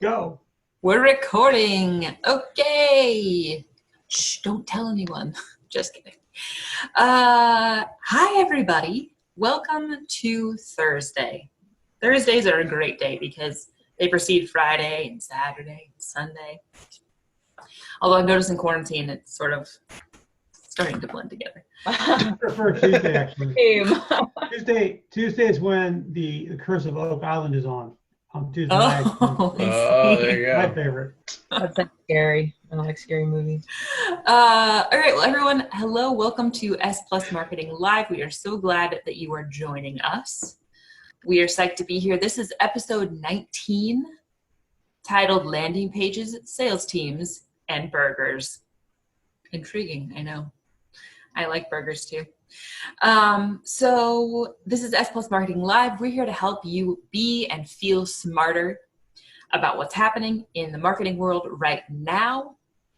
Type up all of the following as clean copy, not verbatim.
Go. We're recording. Okay. Shh, don't tell anyone. Just kidding. Hi, everybody. Welcome to Thursday. Thursdays are a great day because they precede Friday and Saturday and Sunday. Although I've noticed in quarantine, it's sort of starting to blend together. I prefer Tuesday, actually. Tuesday is when the Curse of Oak Island is on Tuesday night. Oh, there you go. My favorite. That's scary. I don't like scary movies. All right, well, everyone, hello. Welcome to S+Marketing Live. We are so glad that you are joining us. We are psyched to be here. This is episode 19, titled Landing Pages, Sales Teams, and Burgers. Intriguing, I know. I like burgers too. So this is S+Marketing Live. We're here to help you be and feel smarter about what's happening in the marketing world right now.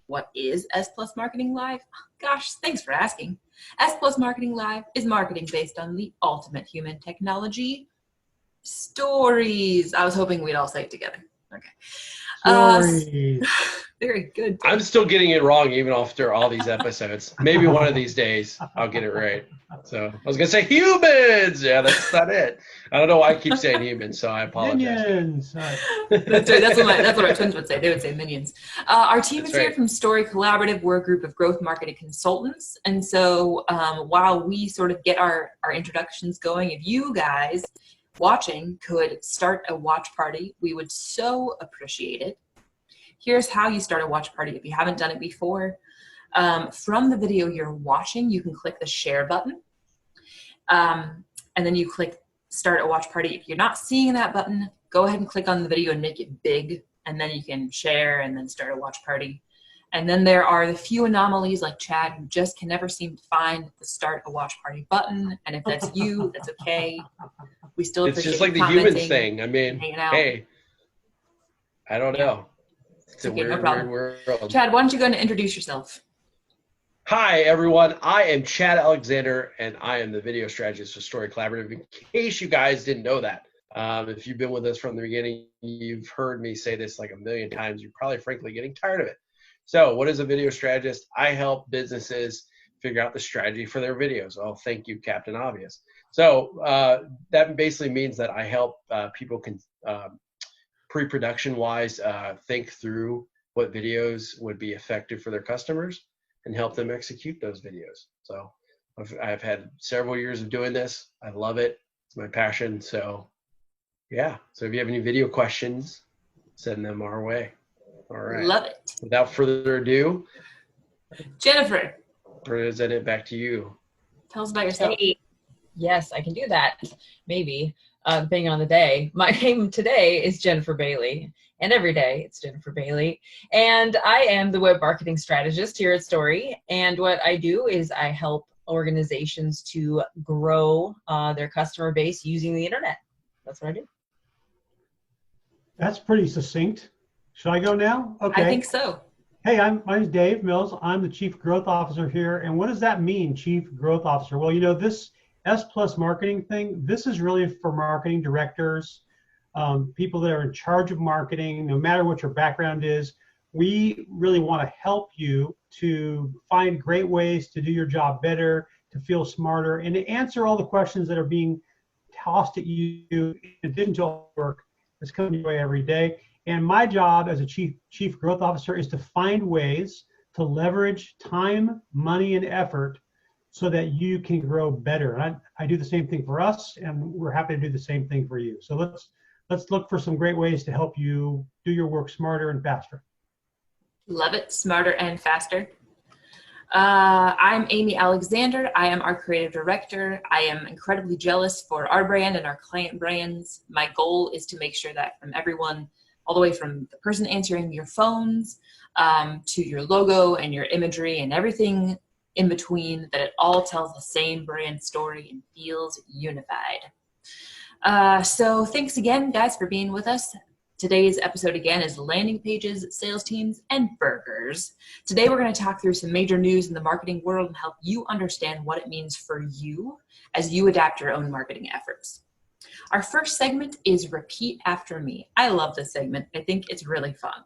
What is S+Marketing Live? Gosh, thanks for asking. S+Marketing Live is marketing based on the ultimate human technology, stories. I was hoping we'd all say it together. Okay. Very good. I'm still getting it wrong even after all these episodes. Maybe one of these days I'll get it right. So I was going to say humans. Yeah, that's not it. I don't know why I keep saying humans, so I apologize. Minions. That's what my twins would say. They would say minions. Our team That's is here right. from Story Collaborative. We're a group of growth marketing consultants. And so while we sort of get our introductions going, if you guys watching could start a watch party, we would so appreciate it. Here's how you start a watch party if you haven't done it before. From the video you're watching, you can click the share button. And then you click start a watch party. If you're not seeing that button, go ahead and click on the video and make it big. And then you can share and then start a watch party. And then there are the few anomalies like Chad who just can never seem to find the start a watch party button. And if that's you, that's okay. We still It's appreciate just like you the humans commenting, thing. I mean, hanging out. hey, I don't know. It's a Okay, no weird, problem. weird world. Chad, why don't you go and introduce yourself? Hi, everyone. I am Chad Alexander, and I am the video strategist for Story Collaborative, in case you guys didn't know that. If you've been with us from the beginning, you've heard me say this like a million times. You're probably, frankly, getting tired of it. So what is a video strategist? I help businesses figure out the strategy for their videos. Oh, thank you, Captain Obvious. So that basically means that I help people can pre-production-wise think through what videos would be effective for their customers and help them execute those videos. So I've had several years of doing this. I love it. It's my passion. So yeah. So if you have any video questions, send them our way. All right. Love it. Without further ado, Jennifer, present it back to you. tell us about yourself. Hey, yes, I can do that. Maybe, depending on the day. My name today is Jennifer Bailey, and every day it's Jennifer Bailey. And I am the web marketing strategist here at Story. And what I do is I help organizations to grow their customer base using the internet. That's what I do. That's pretty succinct. Should I go now? Okay. I think so. Hey, my name's Dave Mills. I'm the Chief Growth Officer here. And what does that mean, Chief Growth Officer? Well, you know, this S+Marketing thing, this is really for marketing directors, people that are in charge of marketing, no matter what your background is. We really want to help you to find great ways to do your job better, to feel smarter, and to answer all the questions that are being tossed at you in addition to all the work that's coming your way every day. And my job as a chief growth officer is to find ways to leverage time, money, and effort so that you can grow better. And I do the same thing for us, and we're happy to do the same thing for you. So let's look for some great ways to help you do your work smarter and faster. Love it. Smarter and faster. I'm Amy Alexander. I am our creative director. I am incredibly jealous for our brand and our client brands. My goal is to make sure that from everyone, all the way from the person answering your phones to your logo and your imagery and everything in between, that it all tells the same brand story and feels unified. So thanks again, guys, for being with us. Today's episode again is landing pages, sales teams, and burgers. Today we're going to talk through some major news in the marketing world and help you understand what it means for you as you adapt your own marketing efforts. Our first segment is Repeat After Me. I love this segment. I think it's really fun.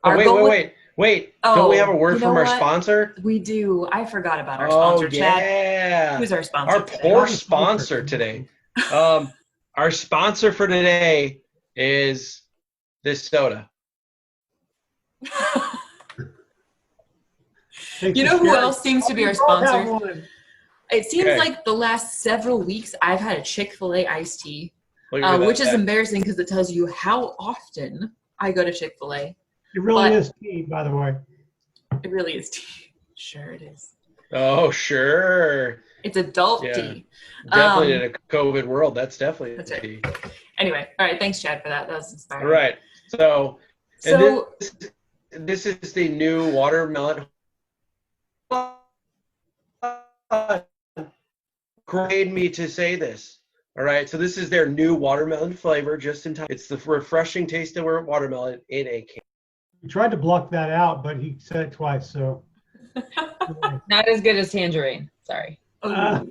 Oh, wait. Don't we have a word from our sponsor? We do. I forgot about our sponsor, Chad. Yeah. Who's our sponsor Our today? poor sponsor today. Our sponsor for today is this soda. You know who else seems to be our sponsor? It seems like the last several weeks I've had a Chick-fil-A iced tea, which is embarrassing because it tells you how often I go to Chick-fil-A. It really is tea, by the way. It really is tea. Sure it is. Oh, sure. It's adult tea. Definitely in a COVID world, that's definitely tea. Right. Anyway, all right. Thanks, Chad, for that. That was inspiring. All right. So this is the new watermelon. Grade me to say this. All right. So this is their new watermelon flavor, just in time. It's the refreshing taste of watermelon in a can. We tried to block that out, but he said it twice, so. Not as good as tangerine. Sorry. All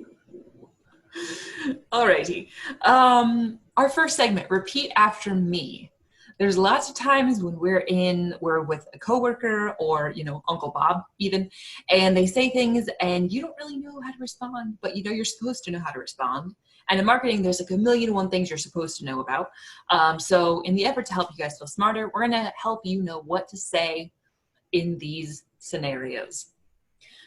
righty. Our first segment, Repeat After Me. There's lots of times when we're with a coworker or, Uncle Bob even, and they say things and you don't really know how to respond, but you're supposed to know how to respond. And in marketing, there's like 1,000,001 things you're supposed to know about. So in the effort to help you guys feel smarter, we're going to help you know what to say in these scenarios.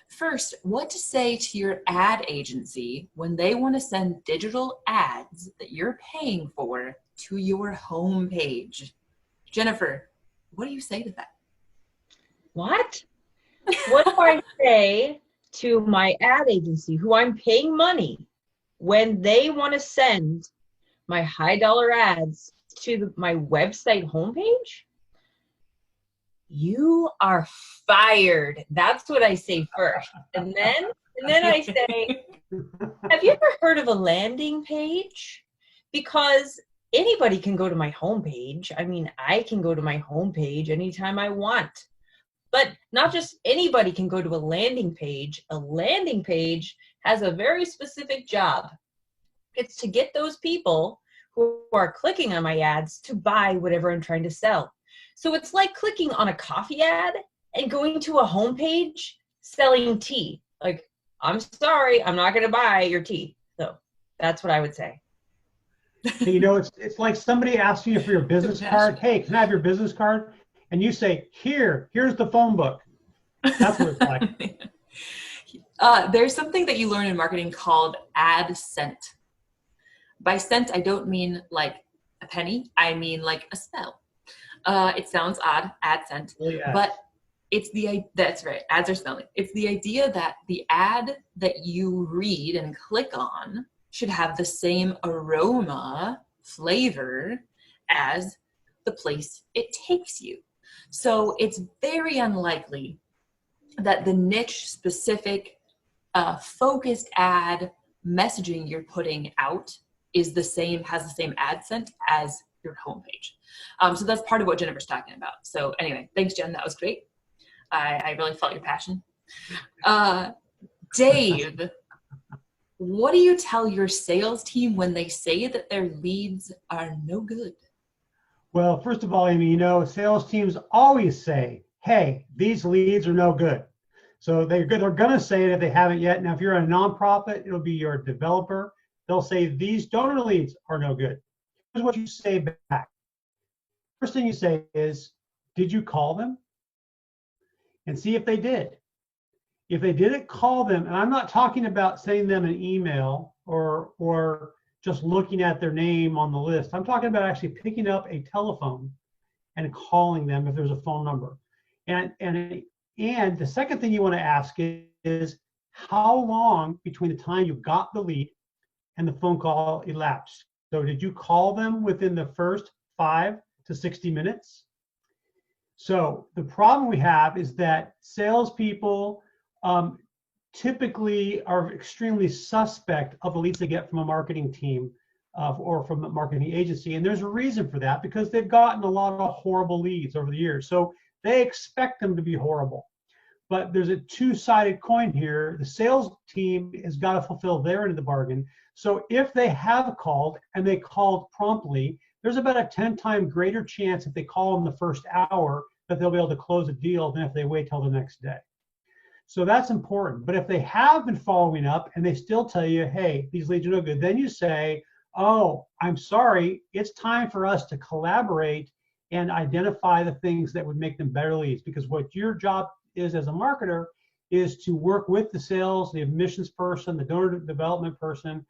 First, what to say to your ad agency when they want to send digital ads that you're paying for to your homepage. Jennifer, what do you say to that? What? What do I say to my ad agency who I'm paying money when they want to send my high dollar ads to my website homepage? You are fired. That's what I say first. And then I say, have you ever heard of a landing page? Because anybody can go to my homepage. I mean, I can go to my homepage anytime I want. But not just anybody can go to a landing page. A landing page has a very specific job. It's to get those people who are clicking on my ads to buy whatever I'm trying to sell. So it's like clicking on a coffee ad and going to a homepage selling tea. Like, I'm sorry, I'm not going to buy your tea. So that's what I would say. It's like somebody asking you for your business card. Hey, can I have your business card? And you say, here's the phone book. That's what it's like. There's something that you learn in marketing called ad scent. By scent, I don't mean like a penny. I mean like a smell. It sounds odd, ad scent, but that's right. Ads are smelling. It's the idea that the ad that you read and click on should have the same aroma, flavor as the place it takes you. So it's very unlikely that the niche specific focused ad messaging you're putting out has the same ad scent as your homepage. So that's part of what Jennifer's talking about. So anyway, thanks, Jen. That was great. I really felt your passion. Dave, what do you tell your sales team when they say that their leads are no good? Well, first of all, Amy, sales teams always say, hey, these leads are no good. So they're going to say it if they haven't yet. Now, if you're a nonprofit, it'll be your developer. They'll say these donor leads are no good. Here's what you say back. First thing you say is, did you call them? And see if they did. If they didn't call them, and I'm not talking about sending them an email or just looking at their name on the list. I'm talking about actually picking up a telephone and calling them if there's a phone number. And the second thing you want to ask is how long between the time you got the lead and the phone call elapsed. So did you call them within the first 5 to 60 minutes? So the problem we have is that salespeople typically are extremely suspect of the leads they get from a marketing team or from a marketing agency. And there's a reason for that, because they've gotten a lot of horrible leads over the years. So they expect them to be horrible. But there's a two-sided coin here. The sales team has got to fulfill their end of the bargain. So if they have called and they called promptly, there's about a 10-time greater chance if they call in the first hour that they'll be able to close a deal than if they wait till the next day. So that's important. But if they have been following up and they still tell you, hey, these leads are no good, then you say, oh, I'm sorry, it's time for us to collaborate and identify the things that would make them better leads. Because what your job is as a marketer is to work with the sales, the admissions person, the donor development person,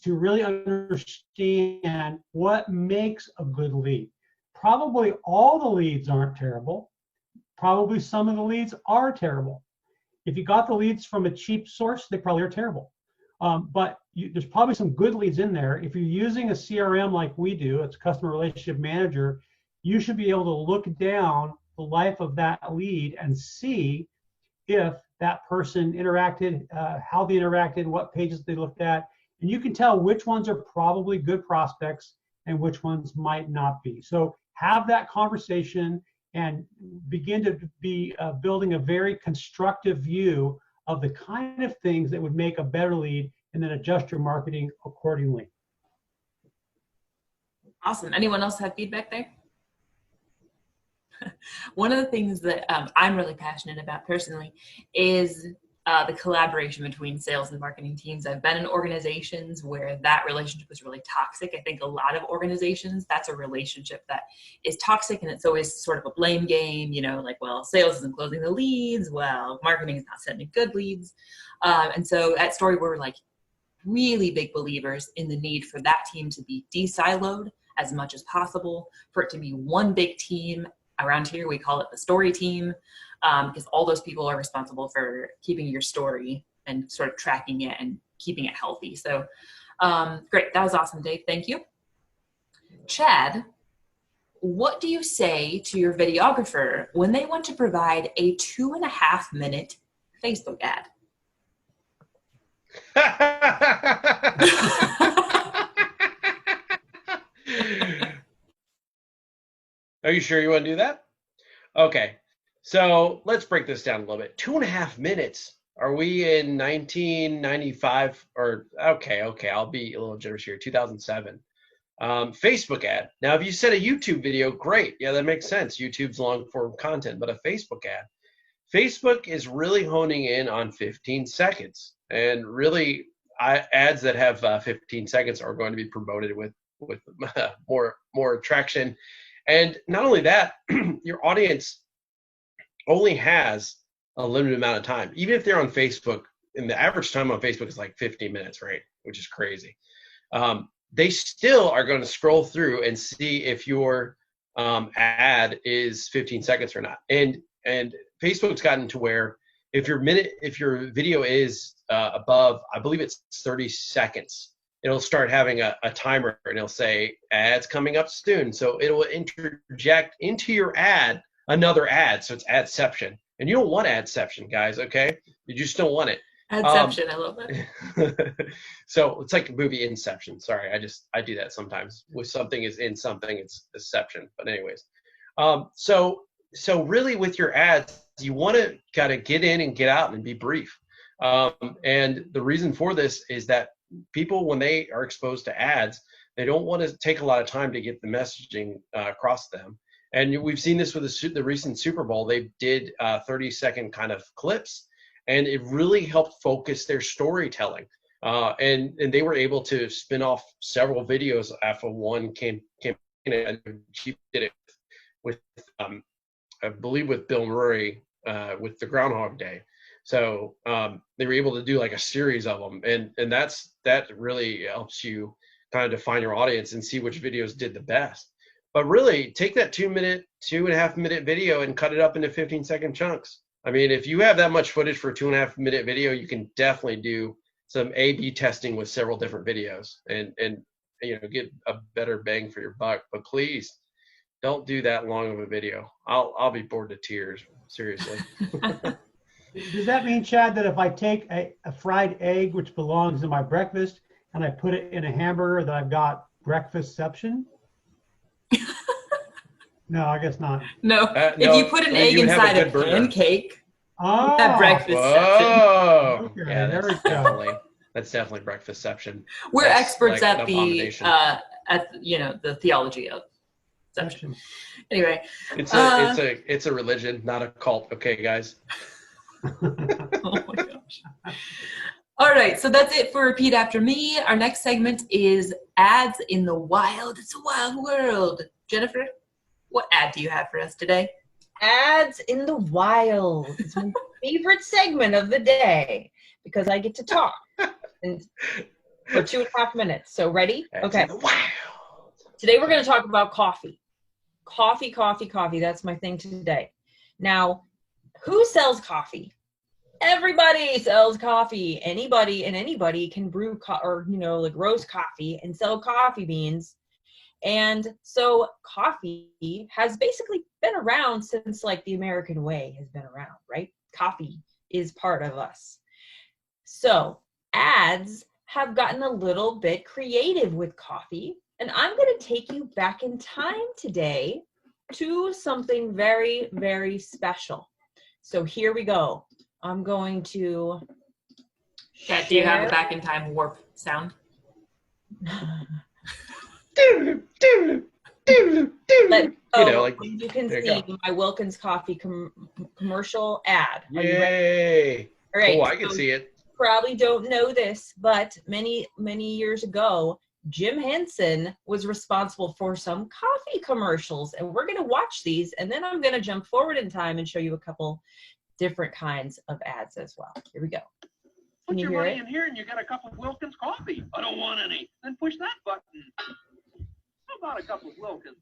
to really understand what makes a good lead. Probably all the leads aren't terrible. Probably some of the leads are terrible. If you got the leads from a cheap source, they probably are terrible. There's probably some good leads in there. If you're using a CRM like we do, it's a customer relationship manager, you should be able to look down the life of that lead and see if that person interacted, how they interacted, what pages they looked at, and you can tell which ones are probably good prospects and which ones might not be. So have that conversation and begin to be building a very constructive view of the kind of things that would make a better lead, and then adjust your marketing accordingly. Awesome. Anyone else have feedback there? One of the things that I'm really passionate about personally is the collaboration between sales and marketing teams. I've been in organizations where that relationship is really toxic. I think a lot of organizations, that's a relationship that is toxic, and it's always sort of a blame game, you know, like, well, sales isn't closing the leads, well, marketing is not sending good leads. And so at Story, we're like really big believers in the need for that team to be de-siloed as much as possible, for it to be one big team. Around here, we call it the story team, because all those people are responsible for keeping your story and sort of tracking it and keeping it healthy. So great. That was awesome, Dave. Thank you. Chad, what do you say to your videographer when they want to provide a 2.5-minute Facebook ad? Are you sure you want to do that? Okay, so let's break this down a little bit. 2.5 minutes. Are we in 1995? Or okay, I'll be a little generous here. 2007. Facebook ad. Now, if you said a YouTube video, great. Yeah, that makes sense. YouTube's long form content, but a Facebook ad. Facebook is really honing in on 15 seconds, and really ads that have 15 seconds are going to be promoted with more attraction. And not only that, your audience only has a limited amount of time. Even if they're on Facebook, and the average time on Facebook is like 15 minutes, right? Which is crazy. They still are going to scroll through and see if your ad is 15 seconds or not. And Facebook's gotten to where if your video is above, I believe it's 30 seconds, it'll start having a timer, and it'll say ads coming up soon. So it will interject into your ad another ad. So it's adception. And you don't want adception, guys, okay? You just don't want it. Adception, I love it. So it's like movie Inception. Sorry, I do that sometimes. With something is in something, it's deception. But anyways, so really with your ads, you want to kind of get in and get out and be brief. And the reason for this is that people, when they are exposed to ads, they don't want to take a lot of time to get the messaging across them. And we've seen this with the recent Super Bowl. They did 30-second kind of clips, and it really helped focus their storytelling. And they were able to spin off several videos after one campaign. And she did it with, I believe, with Bill Murray with the Groundhog Day. So they were able to do like a series of them, and that really helps you kind of define your audience and see which videos did the best. But really, take that 2.5-minute video and cut it up into 15-second chunks. I mean, if you have that much footage for a 2.5-minute video, you can definitely do some A/B testing with several different videos and get a better bang for your buck. But please don't do that long of a video. I'll be bored to tears, seriously. Does that mean, Chad, that if I take a fried egg, which belongs in my breakfast, and I put it in a hamburger, that I've got breakfastception? No, I guess not. No, if you put an egg inside a pancake. Oh, That breakfast section. Whoa. Okay, Yeah, there that's we go. definitely breakfastception. We're That's experts like an at the abomination. the theology of section. Section. Anyway, It's a religion, not a cult. Okay, guys. oh my gosh. All right, so that's it for Repeat After Me. Our next segment is ads in the wild. It's a wild world. Jennifer, what ad do you have for us today? Ads in the wild. It's my favorite segment of the day because I get to talk for 2.5 minutes. So ready? Ads Okay. in the wild. Today we're going to talk about coffee. Coffee. That's my thing today. Now, who sells coffee? Everybody sells coffee. Anybody can brew like roast coffee and sell coffee beans. And so coffee has basically been around since like the American way has been around, right? Coffee is part of us. So ads have gotten a little bit creative with coffee. And I'm going to take you back in time today to something very, very special. So here we go. I'm going to Kat, do you have a back in time warp sound? You can there you see go. my Wilkins Coffee commercial ad. Are you ready? Yay! All right. Cool, I can see it. Probably don't know this, but many years ago, Jim Henson was responsible for some coffee commercials, and we're going to watch these, and then I'm going to jump forward in time and show you a couple different kinds of ads as well. Here we go. Put your money in here and you got a cup of Wilkins coffee. I don't want any. Then push that button. How about a cup of Wilkins?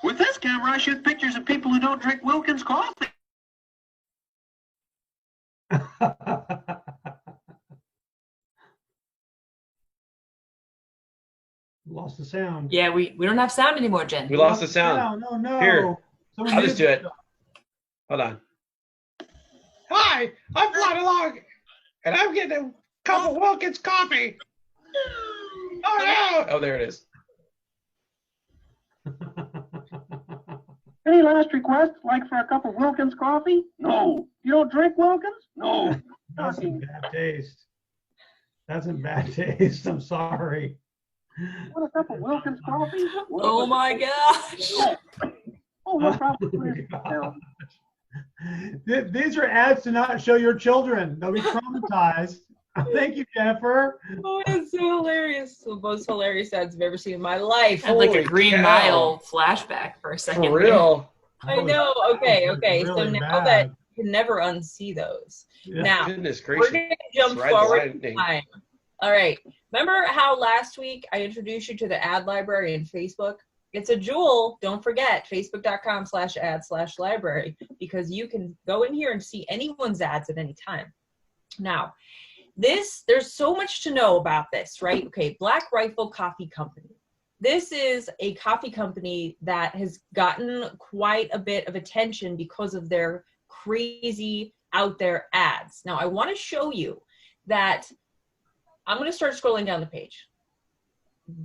With this camera, I shoot pictures of people who don't drink Wilkins coffee. Lost the sound. Yeah, we don't have sound anymore, Jen. We lost the sound. No. Here, Someone I'll just do muted it. Hold on. Hi, I'm flying along, and I'm getting a cup of Wilkins coffee. Oh no! Oh, there it is. Any last request, like for a cup of Wilkins coffee? No. You don't drink Wilkins? No. That's in bad taste. That's in bad taste. I'm sorry. Want a cup of Wilkins coffee? Oh my gosh. Oh, no problem. Oh These are ads to not show your children. They'll be traumatized. Thank you, Jennifer. Oh, it's so hilarious. The most hilarious ads I've ever seen in my life. I had like a Holy Green cow. Mile flashback for a second. For real. I know. Okay. Really So now bad. that you can never unsee those. Yeah. Now, Goodness we're gracious. going to jump Right forward line. in time. All right. Remember how last week I introduced you to the ad library in Facebook? It's a jewel. Don't forget, facebook.com/ad/library, because you can go in here and see anyone's ads at any time. Now, there's so much to know about this, right? Okay, Black Rifle Coffee Company. This is a coffee company that has gotten quite a bit of attention because of their crazy out there ads. Now, I want to show you that I'm going to start scrolling down the page.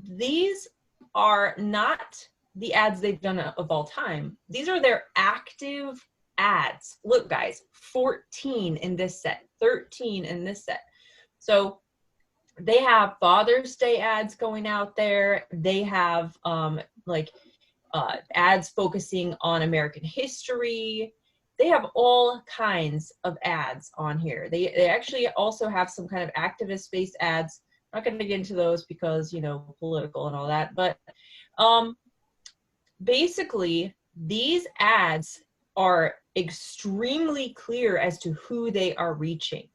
These are not the ads they've done of all time. These are their active ads. Look, guys, 14 in this set, 13 in this set. So they have Father's Day ads going out there. They have ads focusing on American history. They have all kinds of ads on here. They actually also have some kind of activist-based ads. I'm not going to get into those because, you know, political and all that. But basically, these ads are extremely clear as to who they are reaching.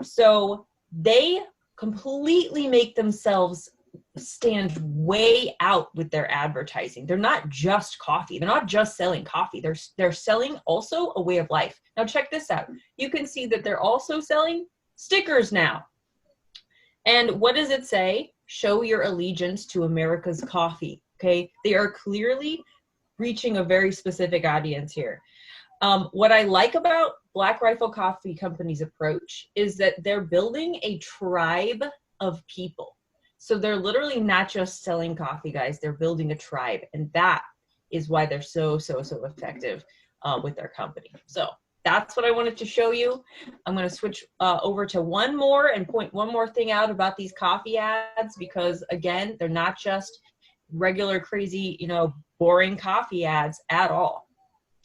So they completely make themselves stand way out with their advertising. They're not just coffee. They're not just selling coffee. They're selling also a way of life. Now check this out. You can see that they're also selling stickers now. And what does it say? Show your allegiance to America's coffee. Okay, they are clearly reaching a very specific audience here. What I like about Black Rifle Coffee Company's approach is that they're building a tribe of people. So they're literally not just selling coffee, guys. They're building a tribe, and that is why they're so effective. with their company. So that's what I wanted to show you. I'm going to switch over to one more and point one more thing out about these coffee ads, because again, they're not just regular crazy, boring coffee ads at all.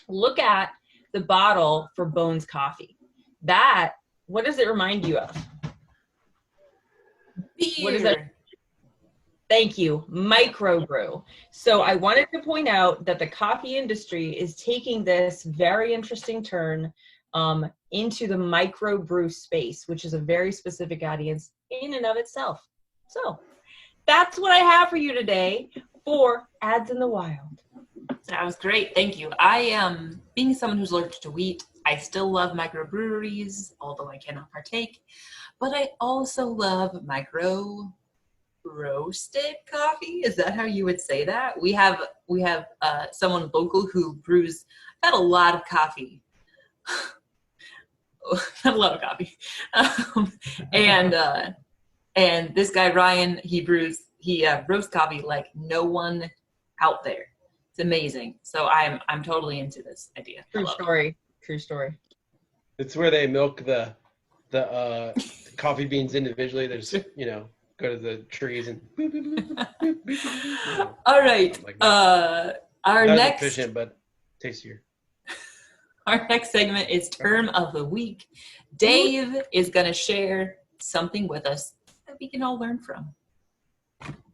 Look at the bottle for Bones Coffee. What does it remind you of? Beer. What is that? Thank you. Microbrew. So I wanted to point out that the coffee industry is taking this very interesting turn into the microbrew space, which is a very specific audience in and of itself. So that's what I have for you today for Ads in the Wild. That was great. Thank you. I am, being someone who's allergic to wheat, I still love microbreweries, although I cannot partake. But I also love micro roasted coffee. Is that how you would say that? We have someone local who brews not a lot of coffee. Not a lot of coffee. And this guy Ryan, he roasts coffee like no one out there. It's amazing. So I'm totally into this idea. True story. True story. It's where they milk the coffee beans individually. There's go to the trees and all right. Like Our not next efficient but tastier. Our next segment is Term of the Week. Dave is going to share something with us that we can all learn from.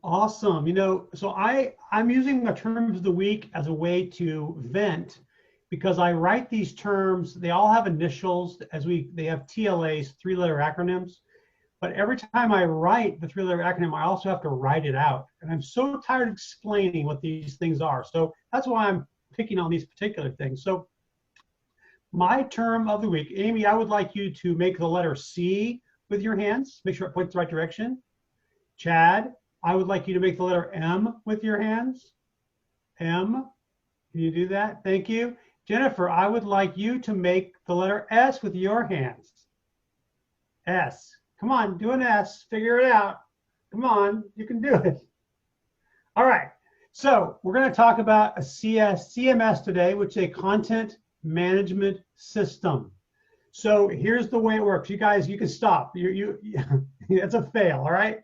Awesome. So I'm using the terms of the week as a way to vent, because I write these terms. They all have initials they have TLAs, 3-letter acronyms. But every time I write the 3-letter acronym, I also have to write it out. And I'm so tired of explaining what these things are. So that's why I'm picking on these particular things. So my term of the week, Amy, I would like you to make the letter C with your hands. Make sure it points the right direction. Chad, I would like you to make the letter M with your hands. M, can you do that? Thank you. Jennifer, I would like you to make the letter S with your hands. S. Come on, do an S. Figure it out. Come on, you can do it. All right. So we're going to talk about a CMS today, which is a content management system. So here's the way it works. You guys, you can stop. It's a fail, all right?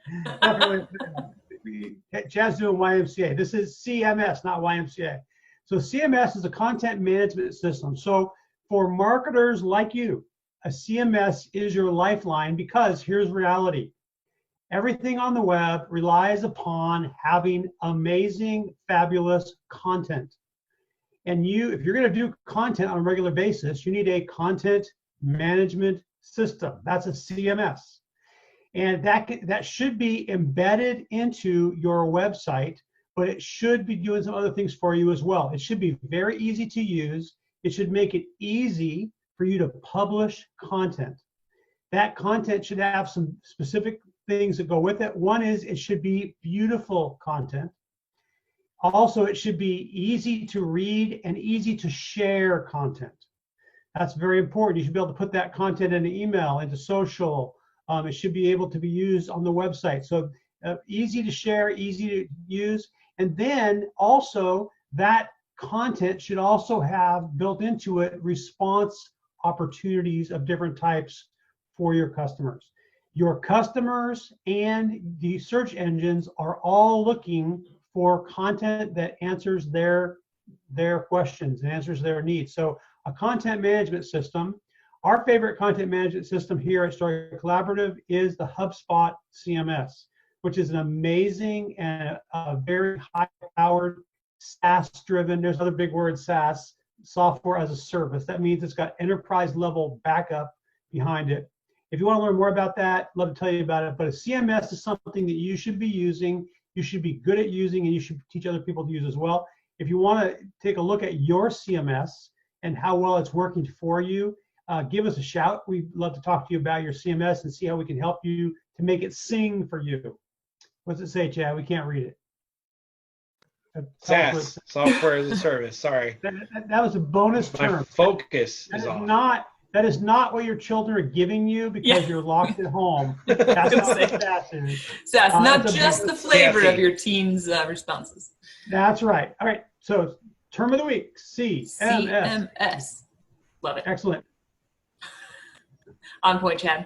Chad's doing YMCA. This is CMS, not YMCA. So CMS is a content management system. So for marketers like you, a CMS is your lifeline, because here's reality. Everything on the web relies upon having amazing, fabulous content. And if you're going to do content on a regular basis, you need a content management system. That's a CMS. And that should be embedded into your website, but it should be doing some other things for you as well. It should be very easy to use. It should make it easy for you to publish content. That content should have some specific things that go with it. One is it should be beautiful content. Also, it should be easy to read and easy to share content. That's very important. You should be able to put that content into email, into social. It should be able to be used on the website. So easy to share, easy to use. And then also that content should also have built into it response opportunities of different types for your customers. Your customers and the search engines are all looking for content that answers their questions and answers their needs. So a content management system, our favorite content management system here at Story Collaborative is the HubSpot CMS, which is an amazing and a very high-powered SaaS-driven, there's another big word, SaaS, software as a service. That means it's got enterprise-level backup behind it. If you want to learn more about that, I'd love to tell you about it. But a CMS is something that you should be using, you should be good at using, and you should teach other people to use as well. If you want to take a look at your CMS and how well it's working for you, give us a shout. We'd love to talk to you about your CMS and see how we can help you to make it sing for you. What's it say, Chad? We can't read it. SaaS, software as a service. Sorry. That was a bonus term. My focus is off. That is not what your children are giving you because you're locked at home. That's not what SaaS is. SaaS, not just the flavor of your team's responses. That's right. All right. So Term of the week, CMS. CMS. Love it. Excellent. On point, Chad.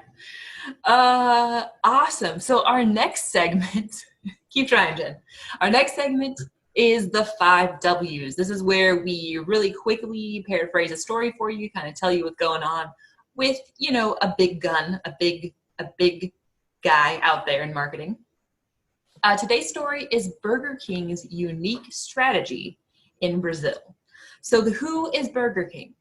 Awesome. So our next segment, keep trying, Jen. Our next segment is the 5 W's. This is where we really quickly paraphrase a story for you, kind of tell you what's going on with, you know, a big gun, a big guy out there in marketing. Today's story is Burger King's unique strategy in Brazil. So the who is Burger King?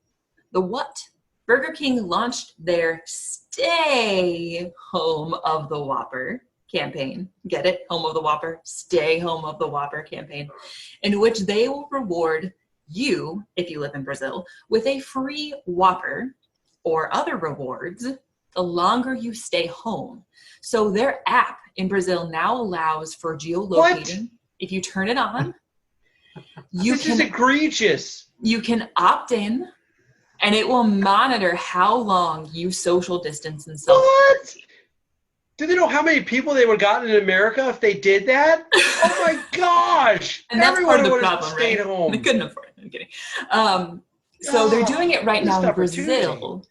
The what? Burger King launched their Stay Home of the Whopper campaign. Get it? Home of the Whopper. Stay Home of the Whopper campaign, in which they will reward you, if you live in Brazil, with a free Whopper or other rewards the longer you stay home. So their app in Brazil now allows for geolocating. What? If you turn it on, This is egregious. you can opt in, and it will monitor how long you social distance and self. What? Do they know how many people they would have gotten in America if they did that? Oh my gosh! And that's part of the would have problem, stayed right? home. They couldn't afford it. I'm kidding. So they're doing it right now in opportunity. Brazil.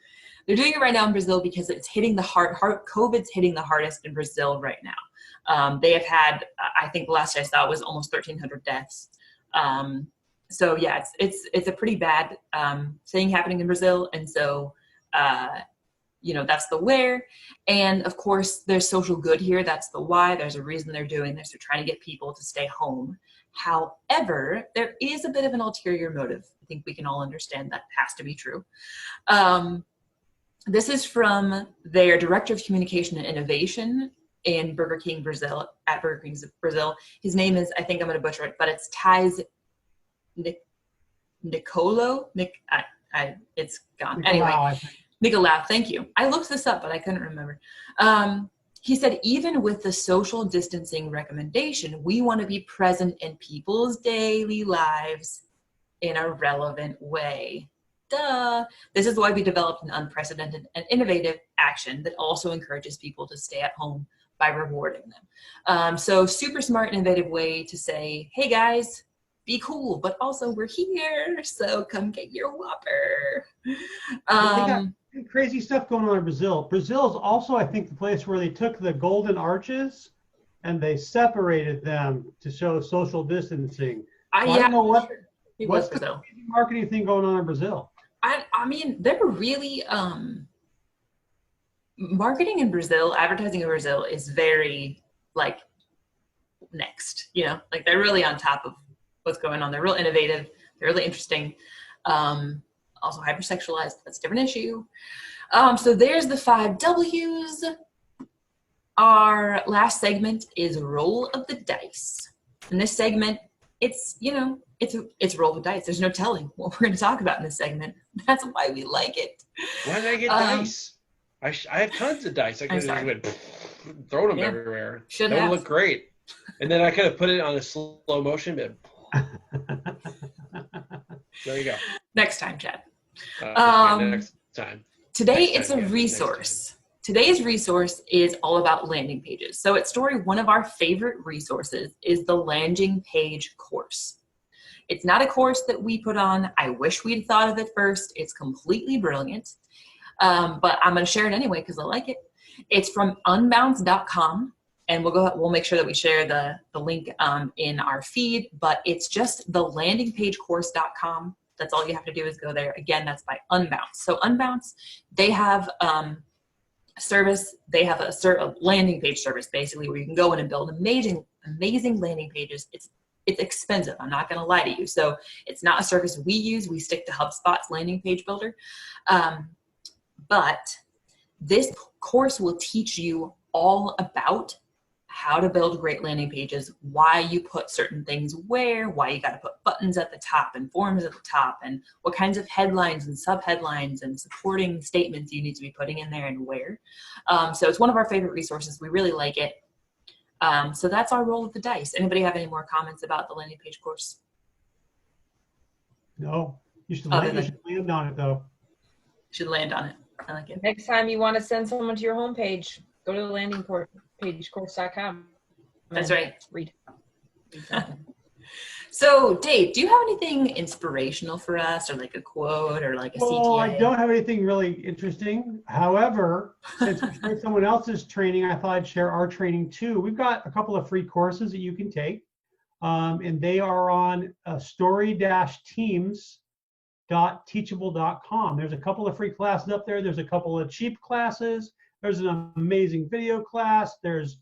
They're doing it right now in Brazil because it's hitting the COVID's hitting the hardest in Brazil right now. They have had, I think the last I saw was almost 1,300 deaths. So yeah, it's a pretty bad thing happening in Brazil, and so you know, that's the where. And of course, there's social good here. That's the why. There's a reason they're doing this. They're trying to get people to stay home. However, there is a bit of an ulterior motive. I think we can all understand that has to be true. This is from their Director of Communication and Innovation in Burger King Brazil, at Burger King Brazil. His name is, I think I'm going to butcher it, but it's Tais Nicolo. It's gone. Anyway, Nicolau, thank you. I looked this up, but I couldn't remember. He said, even with the social distancing recommendation, we want to be present in people's daily lives in a relevant way. Duh. This is why we developed an unprecedented and innovative action that also encourages people to stay at home by rewarding them. So super smart, innovative way to say, hey guys, be cool, but also we're here, so come get your Whopper. They got crazy stuff going on in Brazil. Brazil is also, I think, the place where they took the golden arches and they separated them to show social distancing. I don't know what's the crazy marketing thing going on in Brazil. I mean, they're really marketing in Brazil, advertising in Brazil is very like next, you know, like they're really on top of what's going on. They're real innovative. They're really interesting. Also hypersexualized. That's a different issue. So there's the 5 W's. Our last segment is roll of the dice. In this segment, it's, you know, it's roll of the dice. There's no telling what we're going to talk about in this segment. That's why we like it. Why did I get dice? I have tons of dice. I could have just went thrown them everywhere. That would look great. And then I could have put it on a slow motion. But there you go. Next time, Chad. Next time. Today it's a resource. Today's resource is all about landing pages. So at Story, one of our favorite resources is the landing page course. It's not a course that we put on. I wish we'd thought of it first. It's completely brilliant. But I'm going to share it anyway because I like it. It's from unbounce.com. And we'll make sure that we share the link in our feed, but it's just the landingpagecourse.com. That's all you have to do is go there. Again, that's by Unbounce. So Unbounce, they have service. They have a landing page service basically where you can go in and build amazing landing pages. It's expensive. I'm not going to lie to you. So it's not a service we use. We stick to HubSpot's landing page builder. But this course will teach you all about how to build great landing pages, why you put certain things where, why you got to put buttons at the top and forms at the top, and what kinds of headlines and subheadlines and supporting statements you need to be putting in there and where. So it's one of our favorite resources. We really like it. So that's our roll of the dice. Anybody have any more comments about the landing page course? No. You should land on it, though. Should land on it. I like it. Next time you want to send someone to your homepage, go to the landing page course.com. That's right. Read. So, Dave, do you have anything inspirational for us, or like a quote, or like a Well, I CTA? don't have anything really interesting. However, since we shared someone else's training, I thought I'd share our training too. We've got a couple of free courses that you can take, and they are on story-teams.teachable.com. There's a couple of free classes up there. There's a couple of cheap classes. There's an amazing video class. There's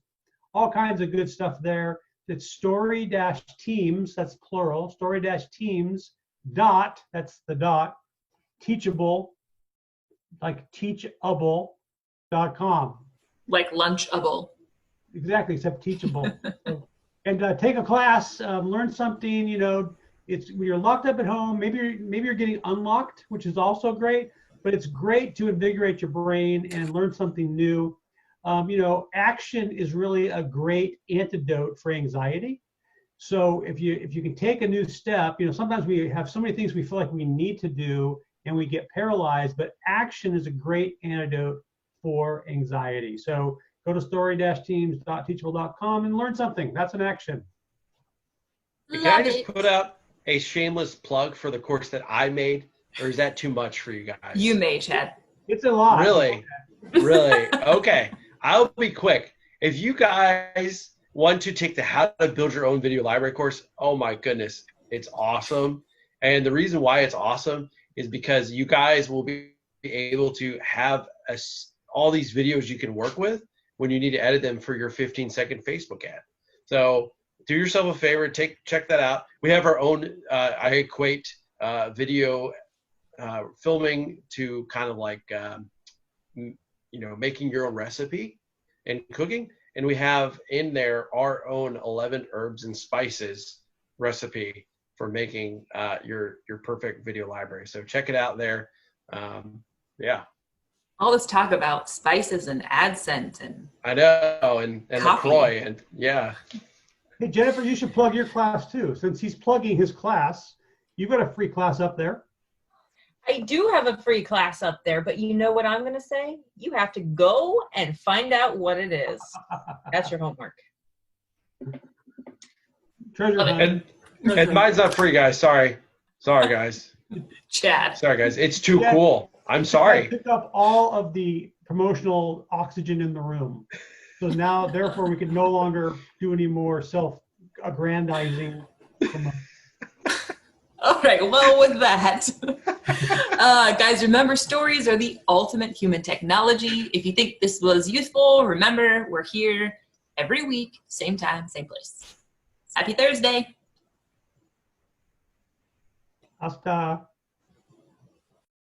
all kinds of good stuff there. It's story-teams, that's plural, story-teams dot, that's the dot, teachable, like teachable.com. Like Lunchable. Exactly, except teachable. And take a class, learn something. You know, it's when you're locked up at home. Maybe you're getting unlocked, which is also great. But it's great to invigorate your brain and learn something new. You know, action is really a great antidote for anxiety. So if you can take a new step, you know, sometimes we have so many things we feel like we need to do and we get paralyzed, but action is a great antidote for anxiety. So go to story-teams.teachable.com and learn something. That's an action. Can I just put out a shameless plug for the course that I made, or is that too much for you guys? You may, Chad. It's a lot. Really? Really? Okay. I'll be quick. If you guys want to take the How to Build Your Own Video Library course, oh my goodness, it's awesome. And the reason why it's awesome is because you guys will be able to have all these videos you can work with when you need to edit them for your 15-second Facebook ad. So do yourself a favor, check that out. We have our own, I equate video filming to kind of like, you know, making your own recipe and cooking. And we have in there our own 11 herbs and spices recipe for making your perfect video library. So check it out there. Yeah. All this talk about spices and AdSense and I know, and LaCroix, and yeah. Hey, Jennifer, you should plug your class too. Since he's plugging his class, you've got a free class up there. I do have a free class up there, but you know what I'm going to say? You have to go and find out what it is. That's your homework. Treasure hunt. And mine's not free, guys. Sorry, guys. Chad. Sorry, guys. It's too cool. I'm sorry. Pick up all of the promotional oxygen in the room. So now, therefore, we can no longer do any more self-aggrandizing. All right, well, with that, guys, remember, stories are the ultimate human technology. If you think this was useful, remember, we're here every week, same time, same place. Happy Thursday. Hasta.